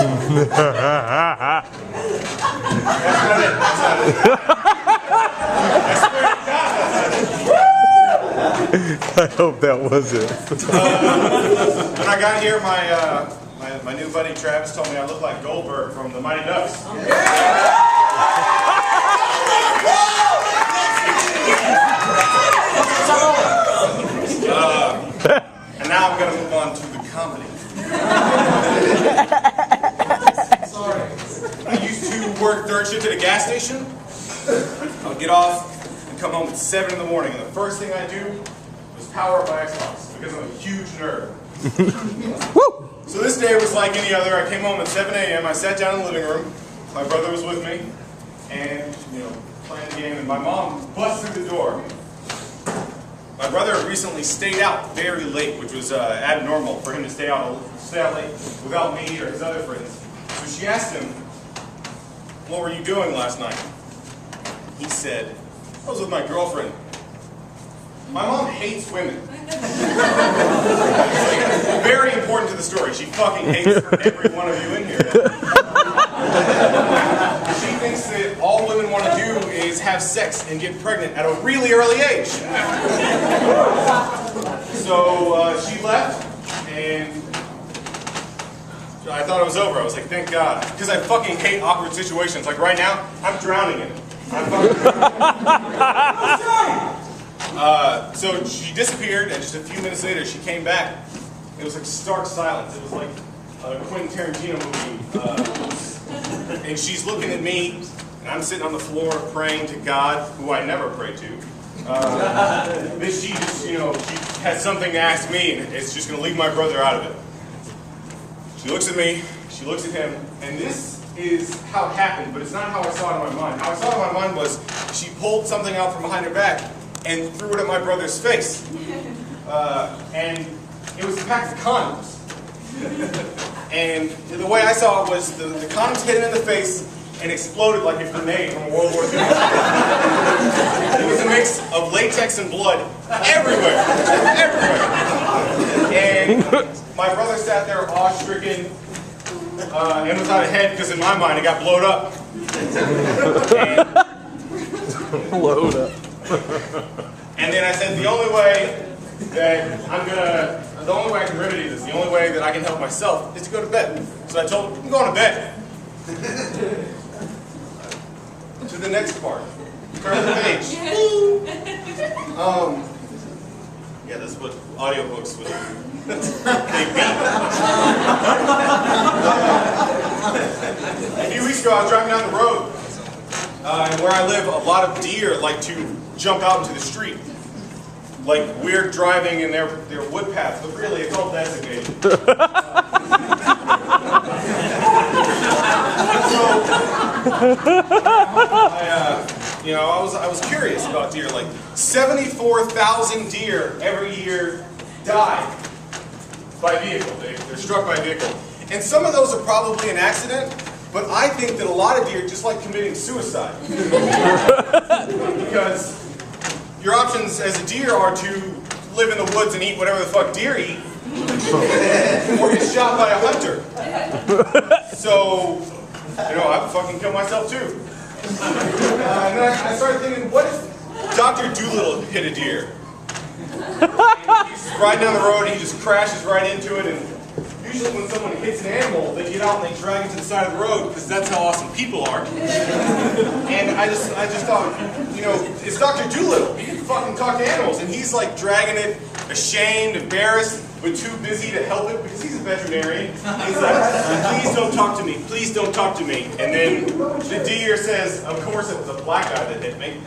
I hope that was it. When I got here, my new buddy Travis told me I look like Goldberg from the Mighty Ducks. And now I'm going to move on to the comedy. Sorry. I used to work third shift at a gas station. I would get off and come home at 7 in the morning, and the first thing I do was power up my Xbox because I'm a huge nerd. So this day was like any other. I came home at 7 a.m. I sat down in the living room. My brother was with me, and playing the game. And my mom busted through the door. My brother recently stayed out very late, which was abnormal for him to stay out late without me or his other friends. So she asked him, "What were you doing last night?" He said, "I was with my girlfriend." My mom hates women. Very important to the story. She fucking hates every one of you in here. She thinks that all women want to do is have sex and get pregnant at a really early age. So she left, and I thought it was over. I was like, thank God. Because I fucking hate awkward situations. Like right now, I'm drowning in it. So she disappeared, and just a few minutes later, she came back. It was like stark silence. It was like a Quentin Tarantino movie. And she's looking at me, and I'm sitting on the floor praying to God, who I never pray to. That she just, she has something to ask me, and it's just going to leave my brother out of it. She looks at me, she looks at him, and this is how it happened, but it's not how I saw it in my mind. How I saw it in my mind was she pulled something out from behind her back and threw it at my brother's face. And it was a pack of condoms. And the way I saw it was the condoms hit him in the face and exploded like a grenade from World War II. It was a mix of latex and blood everywhere. And my brother sat there awe-stricken and without a head, because in my mind it got blowed up. Blowed up. And then I said, the only way I can remedy this, the only way that I can help myself is to go to bed. So I told him, I'm going to bed. To the next part. Turn the page. Yeah, that's what audiobooks would do. A few weeks ago, I was driving down the road. And where I live, a lot of deer like to jump out into the street. Like we're driving in their wood paths, but really it's all designated. I was curious about deer. Like 74,000 deer every year die by vehicle. They're struck by a vehicle. And some of those are probably an accident, but I think that a lot of deer just like committing suicide. Because your options as a deer are to live in the woods and eat whatever the fuck deer eat, or get shot by a hunter. So, I'd fucking kill myself too. And then I started thinking, what if Dr. Dolittle hit a deer? He's riding down the road and he just crashes right into it, and usually when someone hits an animal, they get out and they drag it to the side of the road because that's how awesome people are. And I just thought, it's Dr. Dolittle. He can fucking talk to animals, and he's like dragging it, ashamed, embarrassed, but too busy to help it because he's a veterinarian. He's like, please don't talk to me, please don't talk to me. And then the deer says, of course it was a black guy that hit me.